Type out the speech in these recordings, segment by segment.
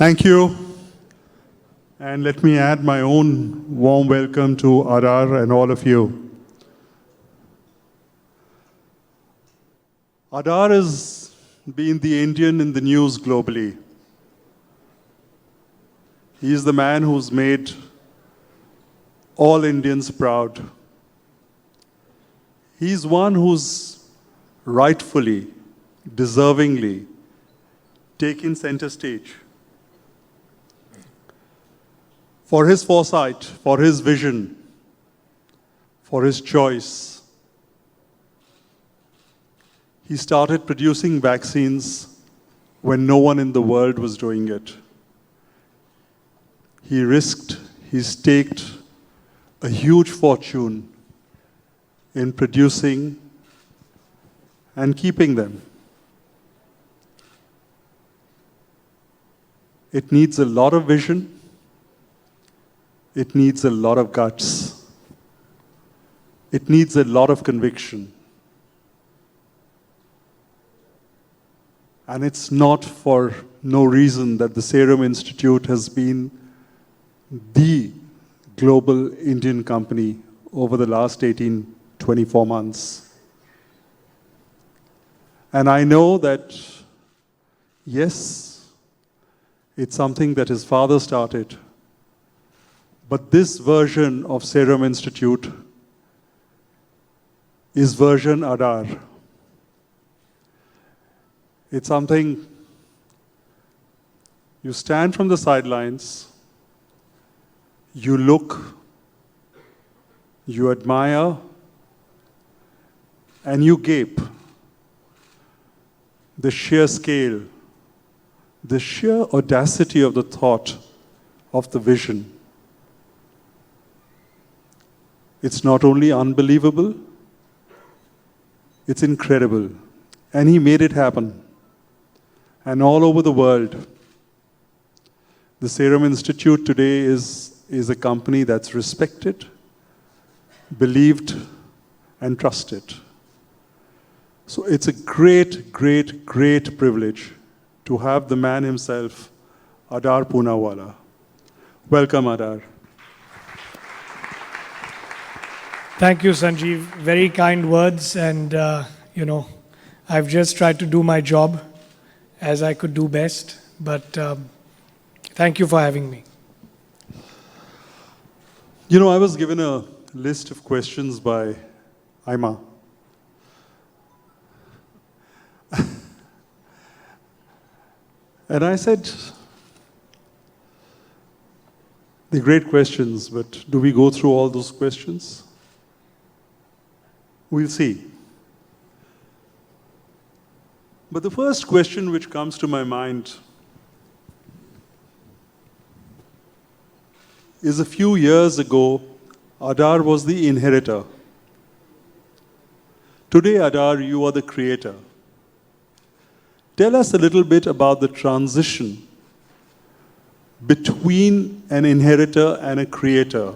Thank you. And let me add my own warm welcome to Adar and all of you. Adar has been the Indian in the news globally. He is the man who's made all Indians proud. He's one who's rightfully, deservingly taken center stage for his foresight, for his vision, for his choice. He started producing vaccines when no one in the world was doing it. He risked, he staked a huge fortune in producing and keeping them. It needs a lot of vision. It needs a lot of guts. It needs a lot of conviction. And it's not for no reason that the Serum Institute has been the global Indian company over the last 24 months. And I know that, yes, it's something that his father started, but this version of Serum Institute is version Adar. It's something you stand from the sidelines, you look, you admire, and you gape. The sheer scale, the sheer audacity of the thought, of the vision. It's not only unbelievable, it's incredible. And he made it happen. And all over the world, the Serum Institute today is a company that's respected, believed, and trusted. So it's a great, great, great privilege to have the man himself, Adar Poonawalla. Welcome, Adar. Thank you, Sanjiv. Very kind words, and I've just tried to do my job as I could do best, but thank you for having me. You know, I was given a list of questions by AIMA. And I said, they're great questions, but do we go through all those questions? We'll see. But the first question which comes to my mind is a few years ago, Adar was the inheritor. Today, Adar, you are the creator. Tell us a little bit about the transition between an inheritor and a creator,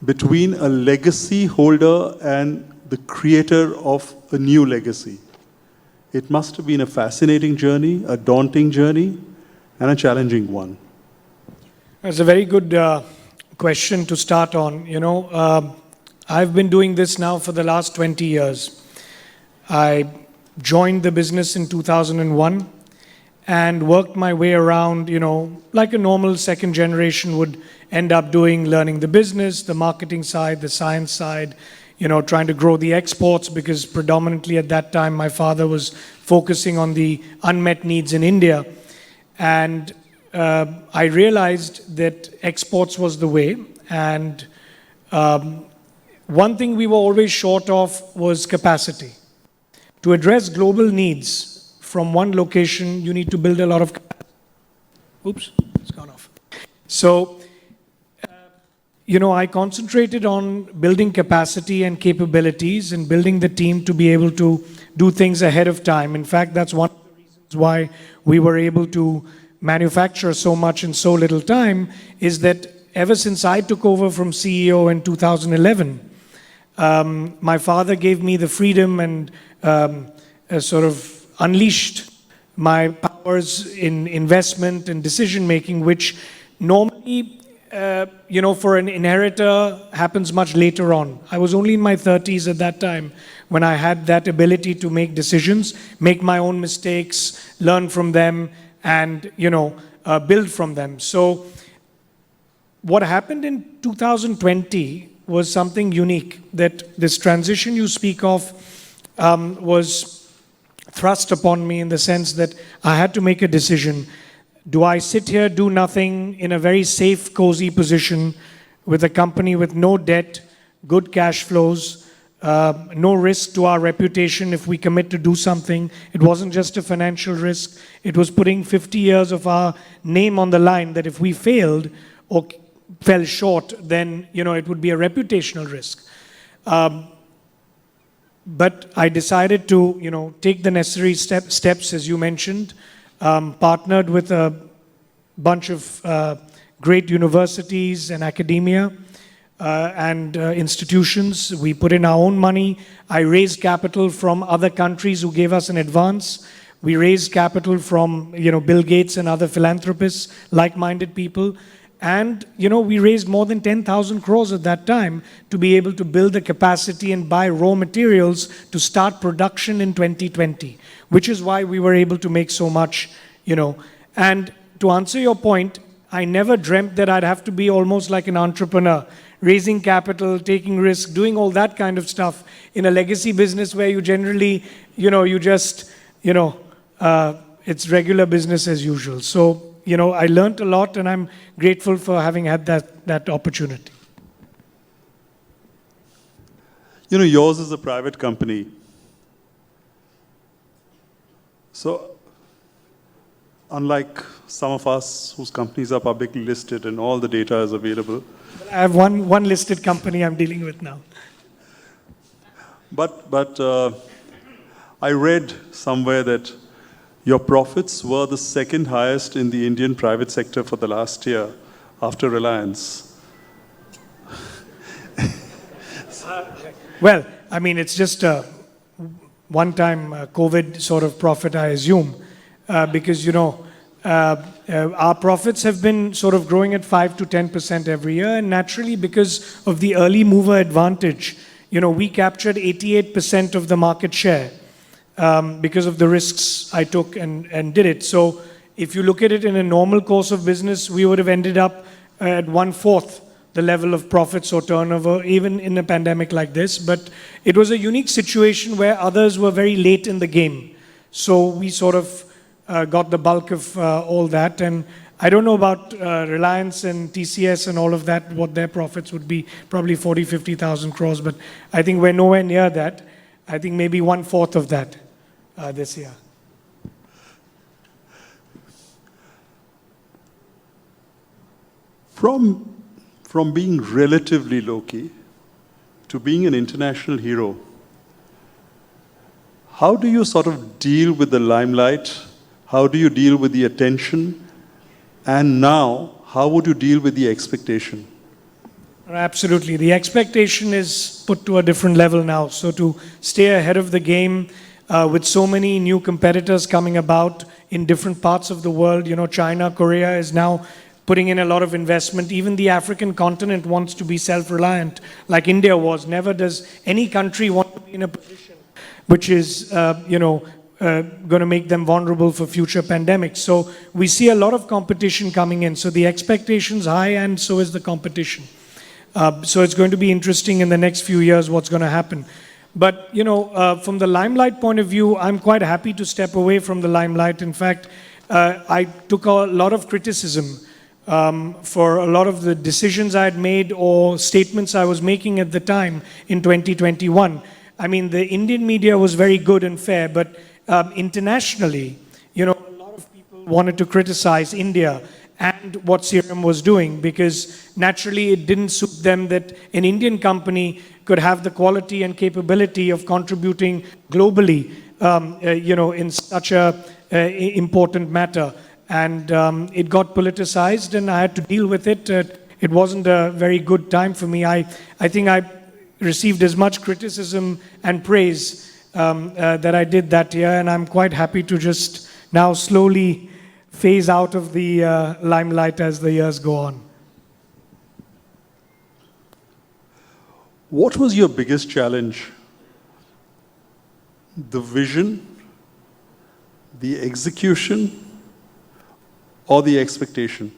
between a legacy holder and the creator of a new legacy. It must have been a fascinating journey, a daunting journey, and a challenging one. It's a very good question to start on. I've been doing this now for the last 20 years. I joined the business in 2001 and worked my way around, like a normal second generation would end up doing, learning the business, the marketing side, the science side, trying to grow the exports, because predominantly at that time my father was focusing on the unmet needs in India. And I realized that exports was the way. And one thing we were always short of was capacity. To address global needs from one location, you need to build a lot of capacity. Oops, it's gone off. So, I concentrated on building capacity and capabilities and building the team to be able to do things ahead of time. In fact, that's one of the reasons why we were able to manufacture so much in so little time, is that ever since I took over from CEO in 2011, my father gave me the freedom and sort of unleashed my power powers in investment and decision making, which normally, for an inheritor happens much later on. I was only in my 30s at that time when I had that ability to make decisions, make my own mistakes, learn from them, and build from them. So what happened in 2020 was something unique, that this transition you speak of was thrust upon me in the sense that I had to make a decision. Do I sit here, do nothing, in a very safe, cozy position with a company with no debt, good cash flows, no risk to our reputation if we commit to do something? It wasn't just a financial risk. It was putting 50 years of our name on the line, that if we failed or fell short, then it would be a reputational risk. But I decided to take the necessary steps, as you mentioned, partnered with a bunch of great universities and academia and institutions. We put in our own money. I raised capital from other countries who gave us an advance. We raised capital from Bill Gates and other philanthropists, like-minded people. And, we raised more than 10,000 crores at that time to be able to build the capacity and buy raw materials to start production in 2020, which is why we were able to make so much, And to answer your point, I never dreamt that I'd have to be almost like an entrepreneur, raising capital, taking risks, doing all that kind of stuff in a legacy business where you generally, it's regular business as usual. So, I learned a lot, and I'm grateful for having had that opportunity. Yours is a private company. So, unlike some of us whose companies are publicly listed and all the data is available. I have one listed company I'm dealing with now. But I read somewhere that your profits were the second highest in the Indian private sector for the last year, after Reliance. Well, I mean, it's just a one-time COVID sort of profit, I assume, because, our profits have been sort of growing at 5 to 10% every year, and naturally, because of the early mover advantage, we captured 88% of the market share. Because of the risks I took and did it. So if you look at it in a normal course of business, we would have ended up at 1/4 the level of profits or turnover, even in a pandemic like this. But it was a unique situation where others were very late in the game. So we sort of got the bulk of all that. And I don't know about Reliance and TCS and all of that, what their profits would be, probably 40, 50,000 crores. But I think we're nowhere near that. I think maybe 1/4 of that this year. From being relatively low-key to being an international hero, how do you sort of deal with the limelight? How do you deal with the attention? And now, how would you deal with the expectation? Absolutely. The expectation is put to a different level now. So to stay ahead of the game with so many new competitors coming about in different parts of the world, China, Korea is now putting in a lot of investment. Even the African continent wants to be self-reliant, like India was. Never does any country want to be in a position which is, going to make them vulnerable for future pandemics. So we see a lot of competition coming in. So the expectation's high, and so is the competition. So it's going to be interesting in the next few years what's going to happen. But, from the limelight point of view, I'm quite happy to step away from the limelight. In fact, I took a lot of criticism for a lot of the decisions I had made or statements I was making at the time in 2021. I mean, the Indian media was very good and fair, but internationally, a lot of people wanted to criticize India and what Serum was doing, because naturally it didn't suit them that an Indian company could have the quality and capability of contributing globally, in such a important matter. And it got politicized, and I had to deal with it. It wasn't a very good time for me. I think I received as much criticism and praise that I did that year, and I'm quite happy to just now slowly phase out of the limelight as the years go on. What was your biggest challenge? The vision, the execution, or the expectation?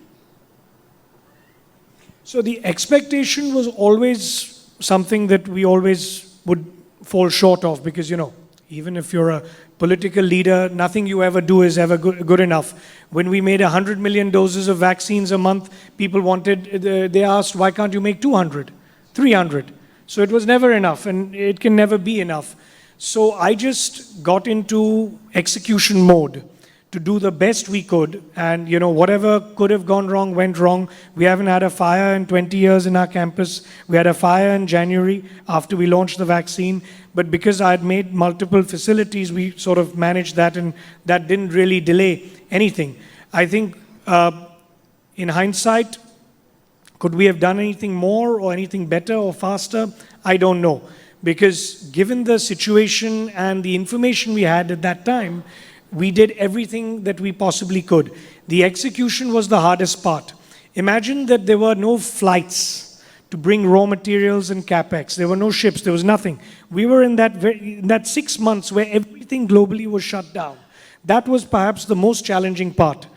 So the expectation was always something that we always would fall short of, because, you know, even if you're a political leader, nothing you ever do is ever good enough. When we made 100 million doses of vaccines a month, people they asked, why can't you make 200, 300? So it was never enough, and it can never be enough. So I just got into execution mode to do the best we could, and you know, whatever could have gone wrong went wrong. We haven't had a fire in 20 years in our campus. We had a fire in January after we launched the vaccine, but because I had made multiple facilities, we sort of managed that, and that didn't really delay anything. I think in hindsight, could we have done anything more or anything better or faster? I don't know, because given the situation and the information we had at that time, we did everything that we possibly could. The execution was the hardest part. Imagine that there were no flights to bring raw materials and capex. There were no ships. There was nothing. We were in that 6 months where everything globally was shut down. That was perhaps the most challenging part.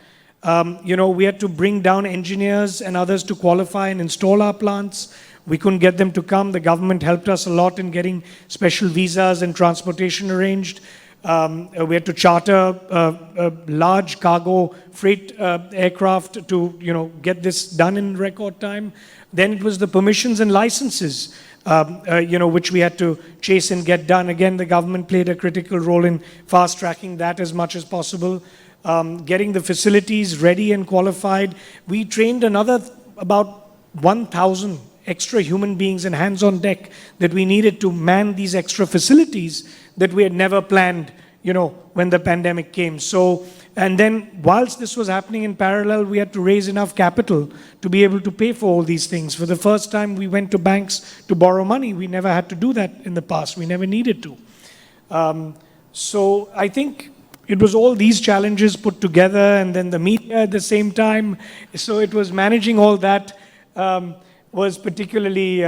You know, we had to bring down engineers and others to qualify and install our plants. We couldn't get them to come. The government helped us a lot in getting special visas and transportation arranged. We had to charter a large cargo freight aircraft to, you know, get this done in record time. Then it was the permissions and licenses, you know, which we had to chase and get done. Again, the government played a critical role in fast-tracking that as much as possible. Getting the facilities ready and qualified. We trained another about 1,000 extra human beings and hands on deck that we needed to man these extra facilities that we had never planned, you know, when the pandemic came. So, and then whilst this was happening in parallel, we had to raise enough capital to be able to pay for all these things. For the first time, we went to banks to borrow money. We never had to do that in the past. We never needed to. So I think it was all these challenges put together, and then the media at the same time. So it was managing all that was particularly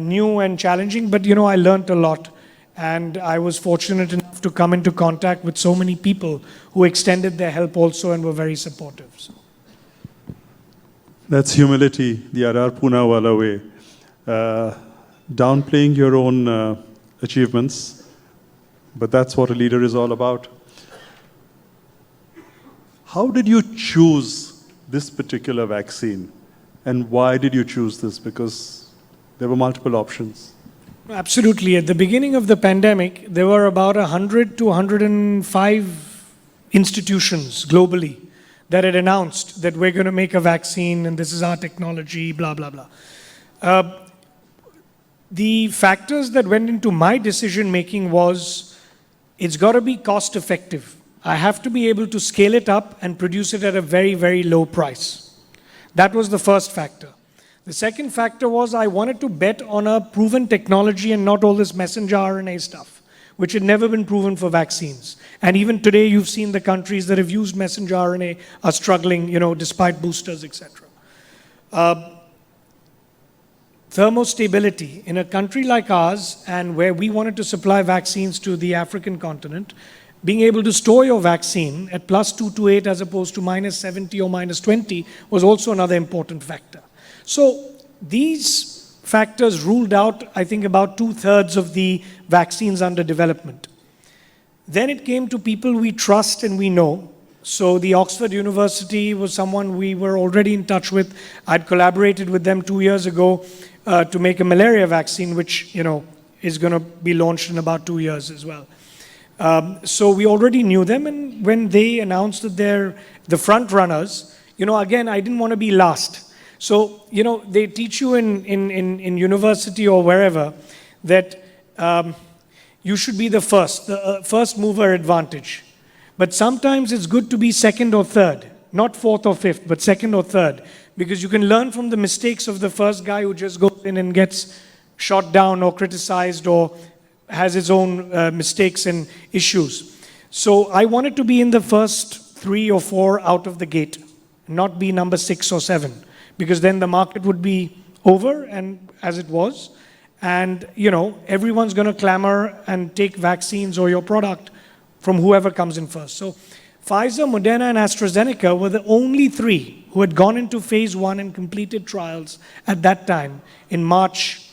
new and challenging, but you know, I learned a lot. And I was fortunate enough to come into contact with so many people who extended their help also and were very supportive. So. That's humility, the Adar Poonawalla way. Downplaying your own achievements, but that's what a leader is all about. How did you choose this particular vaccine? And why did you choose this? Because there were multiple options. Absolutely. At the beginning of the pandemic, there were about 100 to 105 institutions globally that had announced that we're going to make a vaccine and this is our technology, blah, blah, blah. The factors that went into my decision making was, it's got to be cost effective. I have to be able to scale it up and produce it at a very, very low price. That was the first factor. The second factor was I wanted to bet on a proven technology and not all this messenger RNA stuff, which had never been proven for vaccines. And even today, you've seen the countries that have used messenger RNA are struggling, you know, despite boosters, etc. Thermostability. In a country like ours, and where we wanted to supply vaccines to the African continent, being able to store your vaccine at +228 as opposed to -70 or -20 was also another important factor. So these factors ruled out, I think, about 2/3 of the vaccines under development. Then it came to people we trust and we know. So the Oxford University was someone we were already in touch with. I'd collaborated with them 2 years ago to make a malaria vaccine, which, you know, is going to be launched in about 2 years as well. So we already knew them, and when they announced that they're the front runners, you know, again, I didn't want to be last. So, you know, they teach you in university or wherever that you should be the first mover advantage. But sometimes it's good to be second or third, not fourth or fifth, but second or third, because you can learn from the mistakes of the first guy who just goes in and gets shot down or criticized or has his own mistakes and issues. So I wanted to be in the first 3 or 4 out of the gate, not be number 6 or 7, because then the market would be over, and as it was, and everyone's going to clamor and take vaccines or your product from whoever comes in first. So Pfizer, Moderna, and AstraZeneca were the only 3 who had gone into phase 1 and completed trials at that time in March,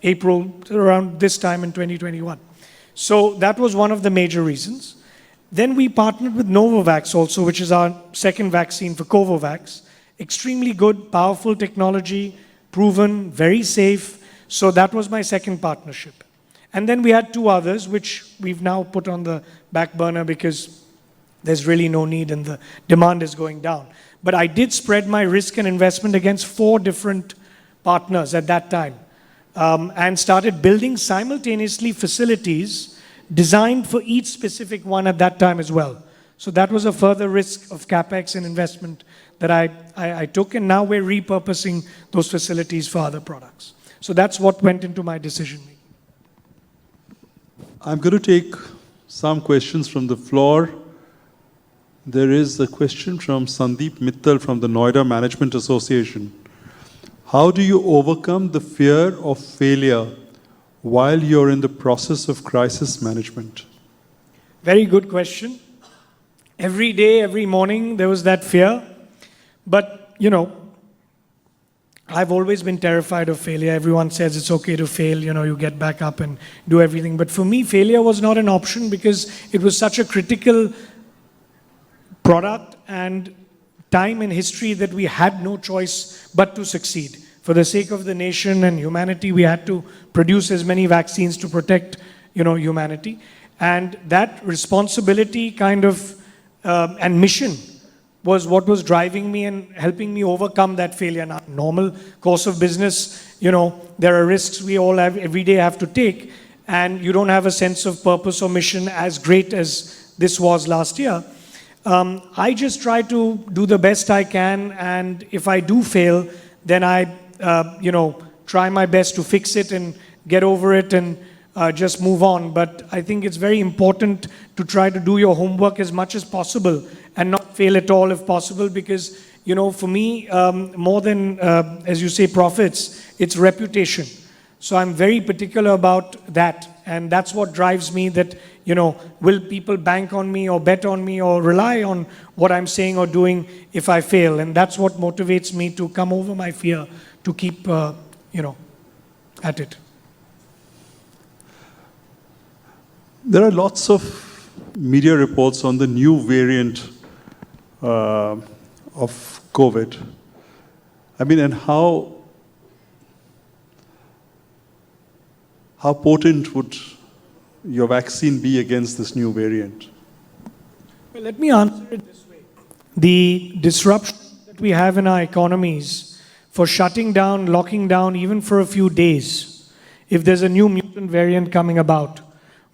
April, around this time in 2021. So that was one of the major reasons. Then we partnered with Novavax also, which is our second vaccine for Covovax. Extremely good, powerful technology, proven, very safe. So that was my second partnership. And then we had 2 others, which we've now put on the back burner because there's really no need and the demand is going down. But I did spread my risk and investment against 4 different partners at that time, and started building simultaneously facilities designed for each specific one at that time as well. So that was a further risk of capex and investment that I took, and now we're repurposing those facilities for other products. So that's what went into my decision making. I'm going to take some questions from the floor. There is a question from Sandeep Mittal from the Noida Management Association. How do you overcome the fear of failure while you're in the process of crisis management? Very good question. Every day, every morning, there was that fear. But, I've always been terrified of failure. Everyone says it's okay to fail, you get back up and do everything. But for me, failure was not an option because it was such a critical product and time in history that we had no choice but to succeed. For the sake of the nation and humanity, we had to produce as many vaccines to protect, humanity. And that responsibility and mission was what was driving me and helping me overcome that failure. Now, normal course of business, there are risks we all every day have to take, and you don't have a sense of purpose or mission as great as this was last year. I just try to do the best I can, and if I do fail, then I, try my best to fix it and get over it and just move on. But I think it's very important to try to do your homework as much as possible and not fail at all if possible, because, for me, more than, as you say, profits, it's reputation. So I'm very particular about that, and that's what drives me, that, will people bank on me or bet on me or rely on what I'm saying or doing if I fail? And that's what motivates me to come over my fear, to keep, at it. There are lots of media reports on the new variant of COVID. And how potent would your vaccine be against this new variant? Well, let me answer it this way. The disruption that we have in our economies for shutting down, locking down, even for a few days, if there's a new mutant variant coming about,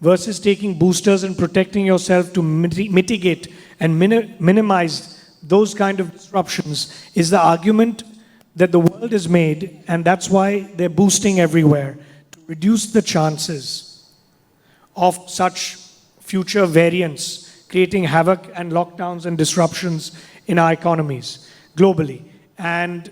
versus taking boosters and protecting yourself to mitigate and minimize those kind of disruptions, is the argument that the world has made, and that's why they're boosting everywhere, to reduce the chances of such future variants creating havoc and lockdowns and disruptions in our economies globally. And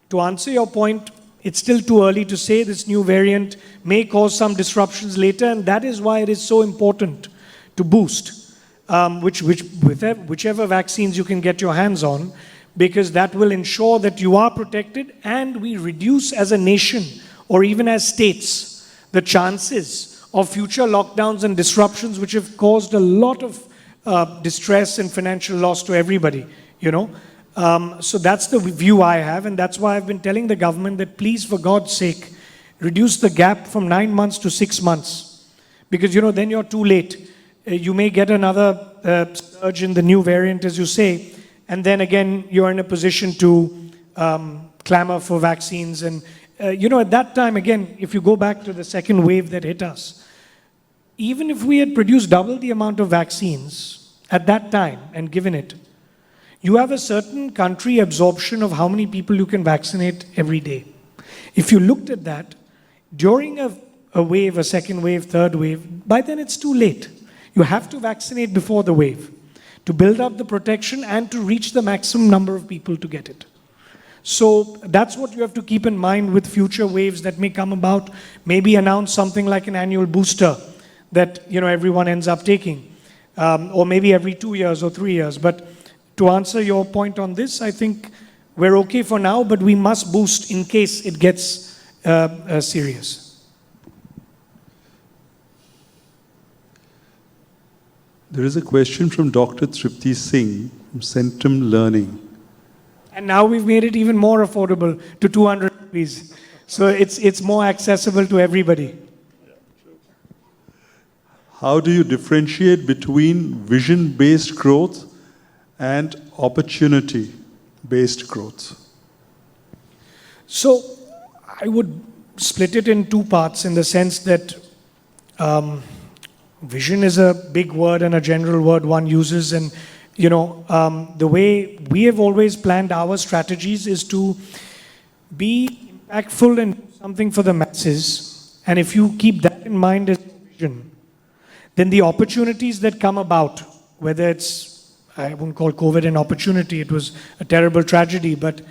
to answer your point, it's still too early to say. This new variant may cause some disruptions later, and that is why it is so important to boost whichever vaccines you can get your hands on, because that will ensure that you are protected and we reduce as a nation or even as states the chances of future lockdowns and disruptions which have caused a lot of distress and financial loss to everybody, So that's the view I have, and that's why I've been telling the government that please, for God's sake, reduce the gap from 9 months to 6 months. Because, then you're too late. You may get another surge in the new variant, as you say, and then again, you're in a position to clamor for vaccines. And, at that time, again, if you go back to the second wave that hit us, even if we had produced double the amount of vaccines at that time and given it, you have a certain country absorption of how many people you can vaccinate every day. If you looked at that, during a wave, a second wave, third wave, by then it's too late. you have to vaccinate before the wave to build up the protection and to reach the maximum number of people to get it. So that's what you have to keep in mind with future waves that may come about. Maybe announce something like an annual booster that everyone ends up taking, or maybe every 2 years or 3 years. But to answer your point on this, I think we're okay for now, but we must boost in case it gets serious. There is a question from Dr. Tripti Singh from Centrum Learning. And now we've made it even more affordable to 200 rupees. So it's more accessible to everybody. How do you differentiate between vision-based growth and opportunity-based growth? So I would split it in two parts in the sense that vision is a big word and a general word one uses, and the way we have always planned our strategies is to be impactful and do something for the masses. And if you keep that in mind as vision, then the opportunities that come about, whether it's, I wouldn't call COVID an opportunity, it was a terrible tragedy, but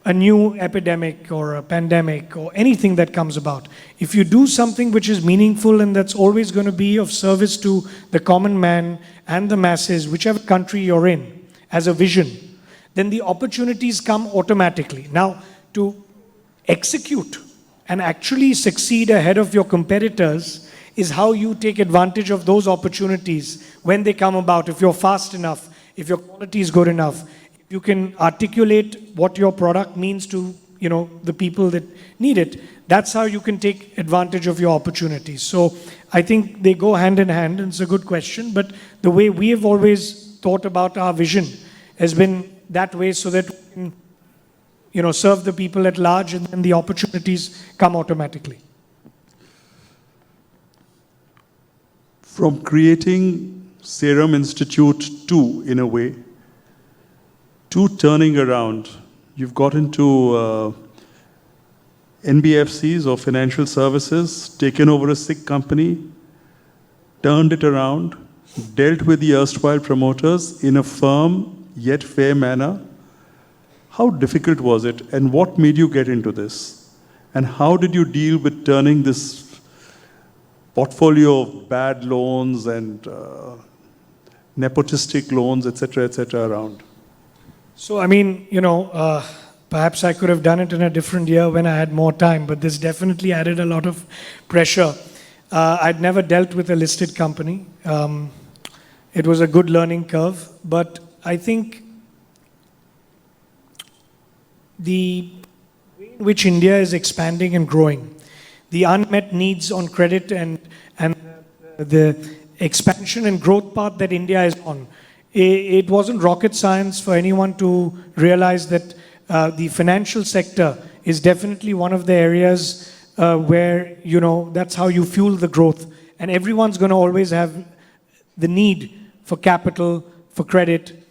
a new epidemic or a pandemic or anything that comes about. If you do something which is meaningful and that's always going to be of service to the common man and the masses, whichever country you're in, as a vision, then the opportunities come automatically. Now, to execute and actually succeed ahead of your competitors is how you take advantage of those opportunities when they come about. If you're fast enough, if your quality is good enough, you can articulate what your product means to the people that need it. That's how you can take advantage of your opportunities. So I think they go hand in hand, and it's a good question. But the way we have always thought about our vision has been that way, so that we can serve the people at large, and then the opportunities come automatically. From creating Serum Institute 2 in a way, to turning around, you've got into NBFCs or financial services, taken over a sick company, turned it around, dealt with the erstwhile promoters in a firm yet fair manner. How difficult was it, and what made you get into this? And how did you deal with turning this portfolio of bad loans and nepotistic loans, etc., around? So, perhaps I could have done it in a different year when I had more time, but this definitely added a lot of pressure. I'd never dealt with a listed company. It was a good learning curve, but I think the way in which India is expanding and growing, the unmet needs on credit and the expansion and growth path that India is on, it wasn't rocket science for anyone to realize that the financial sector is definitely one of the areas where, that's how you fuel the growth. And everyone's going to always have the need for capital, for credit,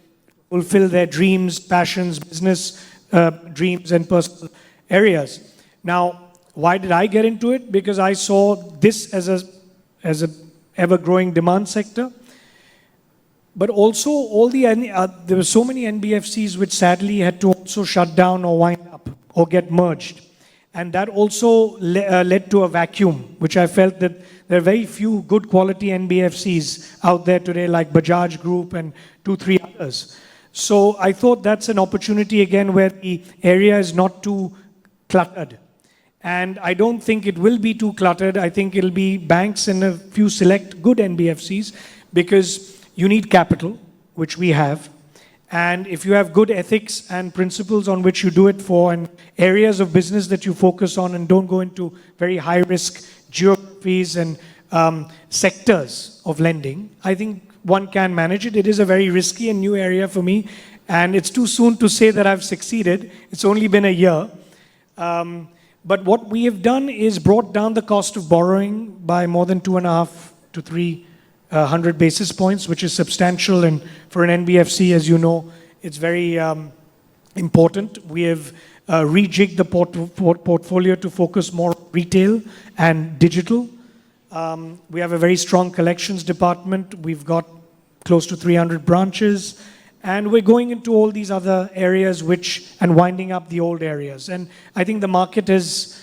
fulfill their dreams, passions, business dreams, and personal areas. Now, why did I get into it? Because I saw this as a ever-growing demand sector. But also, there were so many NBFCs which sadly had to also shut down or wind up or get merged. And that also led to a vacuum, which I felt that there are very few good quality NBFCs out there today, like Bajaj Group and 2-3 others. So I thought that's an opportunity again where the area is not too cluttered. And I don't think it will be too cluttered. I think it'll be banks and a few select good NBFCs, because you need capital, which we have. And if you have good ethics and principles on which you do it for, and areas of business that you focus on, and don't go into very high-risk geographies and sectors of lending, I think one can manage it. It is a very risky and new area for me, and it's too soon to say that I've succeeded. It's only been a year. But what we have done is brought down the cost of borrowing by more than 2.5 to 300 basis points, which is substantial. And for an NBFC, as you know, it's very important. We have rejigged the portfolio to focus more on retail and digital. We have a very strong collections department. We've got close to 300 branches. And we're going into all these other areas and winding up the old areas. And I think the market has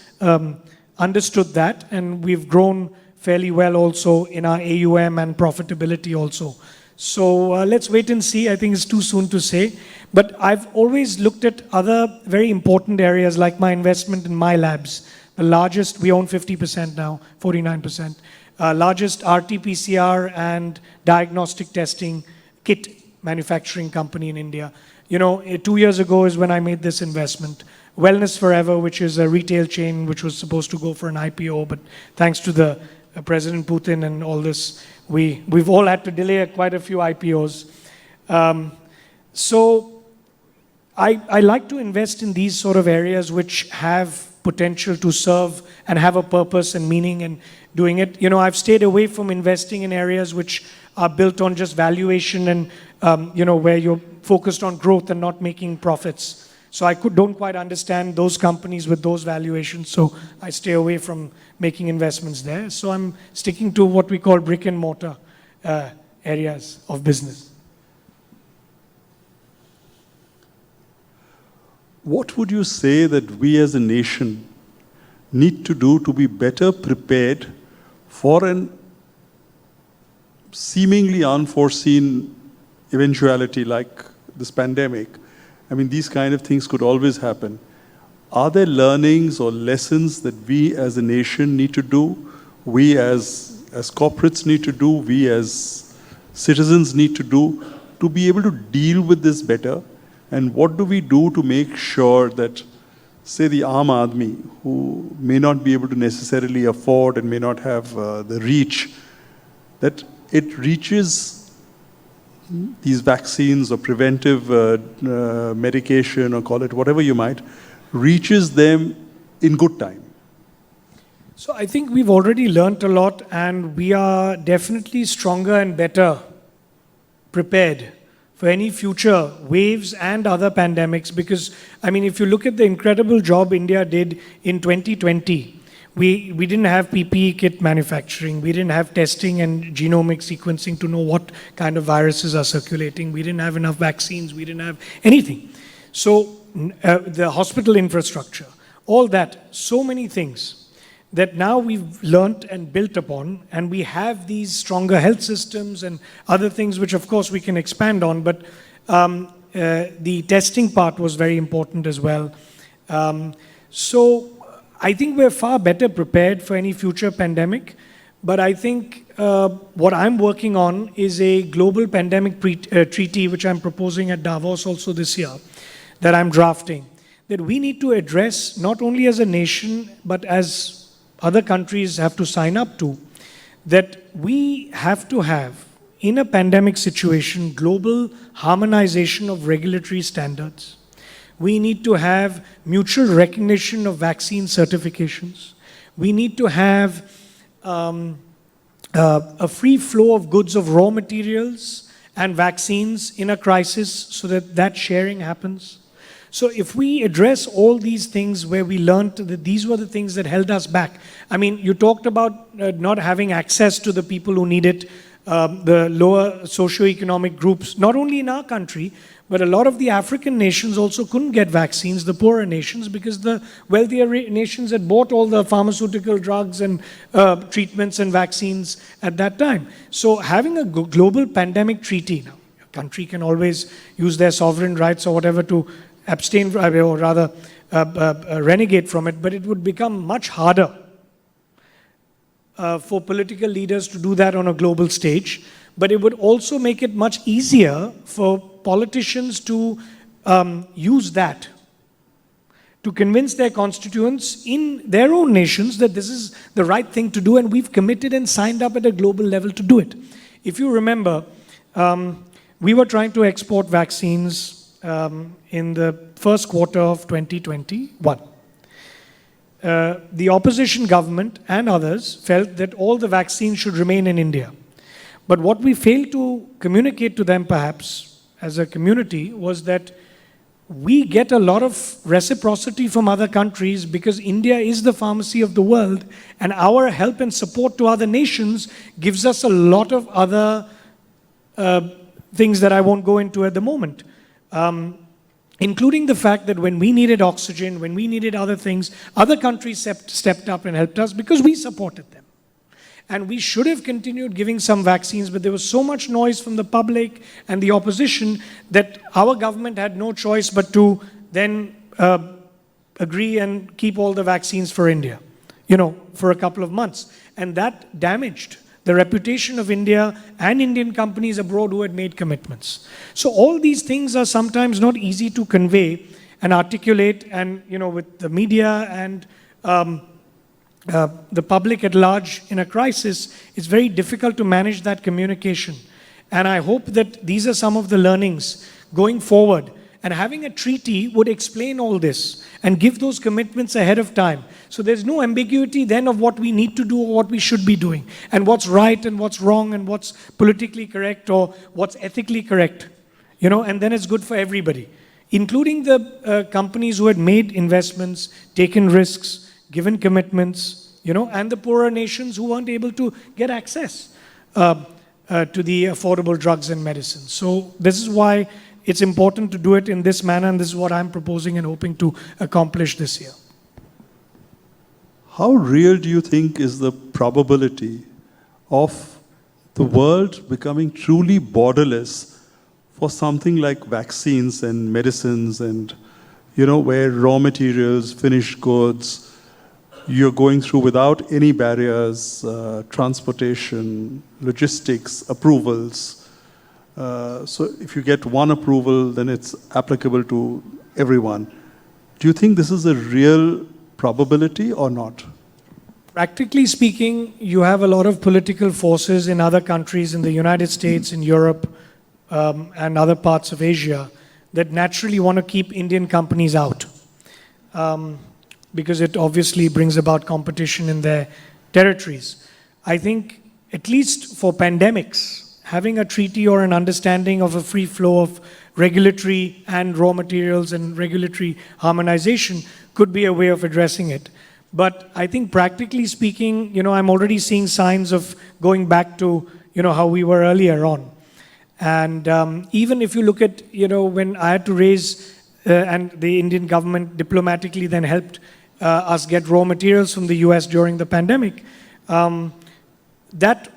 understood that, and we've grown fairly well also in our AUM and profitability also. So let's wait and see. I think it's too soon to say. But I've always looked at other very important areas like my investment in my labs. The largest, we own 50% now, 49%. Largest RT-PCR and diagnostic testing kit manufacturing company in India. 2 years ago is when I made this investment. Wellness Forever, which is a retail chain which was supposed to go for an IPO, but thanks to the President Putin and all this, we've all had to delay quite a few IPOs. So I like to invest in these sort of areas which have potential to serve and have a purpose and meaning in doing it. I've stayed away from investing in areas which are built on just valuation and, where you're focused on growth and not making profits. So I don't quite understand those companies with those valuations, so I stay away from making investments there. So I'm sticking to what we call brick and mortar areas of business. What would you say that we as a nation need to do to be better prepared for an seemingly unforeseen eventuality like this pandemic? I mean, these kind of things could always happen. Are there learnings or lessons that we as a nation need to do, we as corporates need to do, we as citizens need to do to be able to deal with this better? And what do we do to make sure that, say, the Aam Aadmi, who may not be able to necessarily afford and may not have the reach, that it reaches these vaccines or preventive medication, or call it whatever you might, reaches them in good time? So I think we've already learnt a lot, and we are definitely stronger and better prepared for any future waves and other pandemics. Because, I mean, if you look at the incredible job India did in 2020, we didn't have PPE kit manufacturing, we didn't have testing and genomic sequencing to know what kind of viruses are circulating, we didn't have enough vaccines, we didn't have anything. So the hospital infrastructure, all that, so many things that now we've learnt and built upon, and we have these stronger health systems and other things which of course we can expand on, but the testing part was very important as well. So I think we're far better prepared for any future pandemic, but I think what I'm working on is a global pandemic treaty, which I'm proposing at Davos also this year, that I'm drafting, that we need to address not only as a nation, but as other countries have to sign up to, that we have to have, in a pandemic situation, global harmonization of regulatory standards. We need to have mutual recognition of vaccine certifications. We need to have a free flow of goods of raw materials and vaccines in a crisis so that that sharing happens. So if we address all these things where we learned that these were the things that held us back. I mean, you talked about not having access to the people who need it, the lower socioeconomic groups, not only in our country, but a lot of the African nations also couldn't get vaccines, the poorer nations, because the wealthier nations had bought all the pharmaceutical drugs and treatments and vaccines at that time. So having a global pandemic treaty, now, a country can always use their sovereign rights or whatever to abstain, or rather renegade from it, but it would become much harder for political leaders to do that on a global stage. But it would also make it much easier for politicians to use that to convince their constituents in their own nations that this is the right thing to do, and we've committed and signed up at a global level to do it. If you remember, we were trying to export vaccines in the first quarter of 2021. The opposition government and others felt that all the vaccines should remain in India. But what we failed to communicate to them, perhaps, as a community, was that we get a lot of reciprocity from other countries because India is the pharmacy of the world, and our help and support to other nations gives us a lot of other things that I won't go into at the moment. Including the fact that when we needed oxygen, when we needed other things, other countries stepped up and helped us because we supported them. And we should have continued giving some vaccines, but there was so much noise from the public and the opposition that our government had no choice but to then agree and keep all the vaccines for India, for a couple of months. And that damaged the reputation of India and Indian companies abroad who had made commitments. So all these things are sometimes not easy to convey and articulate, and with the media and the public at large in a crisis, it's very difficult to manage that communication. And I hope that these are some of the learnings going forward. And having a treaty would explain all this and give those commitments ahead of time. So there's no ambiguity then of what we need to do or what we should be doing, and what's right and what's wrong and what's politically correct or what's ethically correct. And then it's good for everybody, including the companies who had made investments, taken risks, given commitments, and the poorer nations who weren't able to get access to the affordable drugs and medicines. So this is why it's important to do it in this manner, and this is what I'm proposing and hoping to accomplish this year. How real do you think is the probability of the world becoming truly borderless for something like vaccines and medicines and, where raw materials, finished goods, you're going through without any barriers, transportation, logistics, approvals. So if you get one approval, then it's applicable to everyone. Do you think this is a real probability or not? Practically speaking, you have a lot of political forces in other countries, in the United States, in Europe, and other parts of Asia, that naturally want to keep Indian companies out. Because it obviously brings about competition in their territories. I think, at least for pandemics, having a treaty or an understanding of a free flow of regulatory and raw materials and regulatory harmonization could be a way of addressing it. But I think practically speaking, I'm already seeing signs of going back to, how we were earlier on. And even if you look at, when I had to raise, and the Indian government diplomatically then helped us get raw materials from the US during the pandemic, that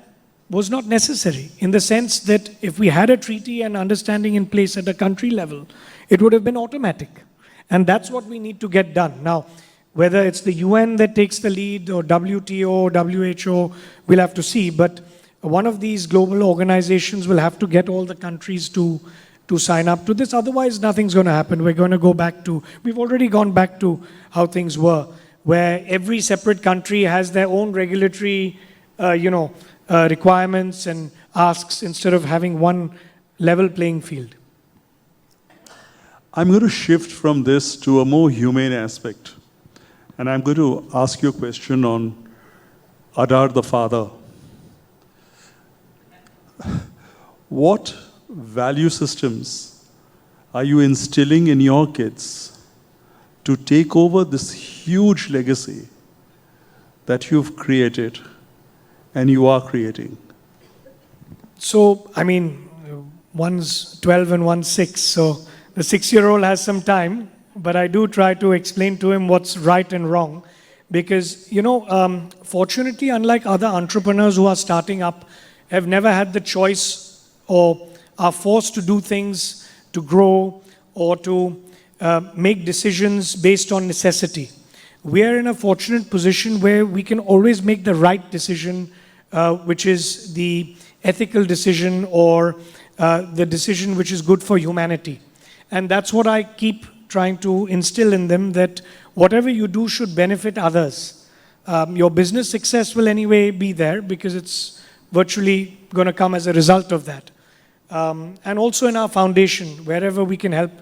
was not necessary, in the sense that if we had a treaty and understanding in place at a country level, it would have been automatic. And that's what we need to get done. Now, whether it's the UN that takes the lead or WTO, WHO, we'll have to see. But one of these global organizations will have to get all the countries to sign up to this. Otherwise, nothing's going to happen. We're going to go back to, we've already gone back to how things were, where every separate country has their own regulatory, requirements and asks, instead of having one level playing field. I'm going to shift from this to a more humane aspect. And I'm going to ask you a question on Adar the father. What value systems are you instilling in your kids to take over this huge legacy that you've created and you are creating? So, one's 12 and one's 6, so the 6-year-old has some time, but I do try to explain to him what's right and wrong. Because, fortunately, unlike other entrepreneurs who are starting up, have never had the choice or are forced to do things, to grow, or to make decisions based on necessity. We are in a fortunate position where we can always make the right decision, which is the ethical decision or the decision which is good for humanity. And that's what I keep trying to instill in them, that whatever you do should benefit others. Your business success will anyway be there because it's virtually going to come as a result of that. And also in our foundation, wherever we can help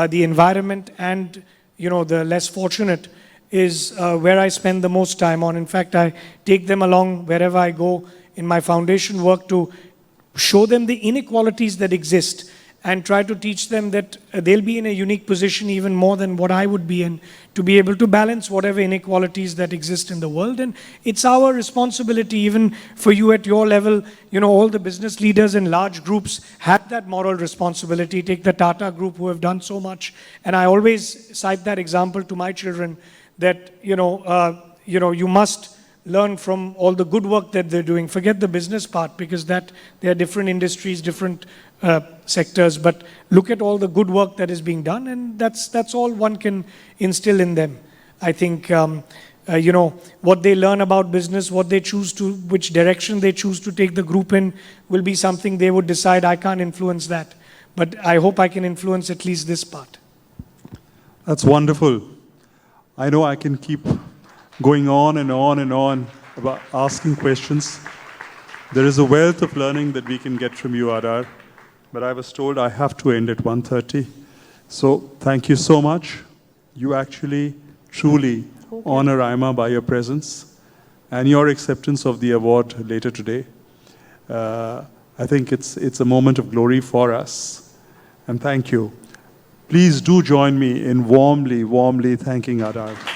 the environment and the less fortunate is where I spend the most time on. In fact, I take them along wherever I go in my foundation work to show them the inequalities that exist and try to teach them that they'll be in a unique position even more than what I would be in, to be able to balance whatever inequalities that exist in the world. And it's our responsibility, even for you at your level, you know, all the business leaders in large groups have that moral responsibility. Take the Tata Group, who have done so much. And I always cite that example to my children, that, you know, you must learn from all the good work that they're doing. Forget the business part, because that there are different industries, different sectors, but look at all the good work that is being done, and that's all one can instill in them. I think, you know, what they learn about business, what they choose to, which direction they choose to take the group in, will be something they would decide. I can't influence that, but I hope I can influence at least this part. That's wonderful. I know I can keep going on and on and on about asking questions. There is a wealth of learning that we can get from you, Adar, but I was told I have to end at 1:30. So thank you so much. You actually truly honor AIMA by your presence and your acceptance of the award later today. I think it's a moment of glory for us, and thank you. Please do join me in warmly thanking Adar.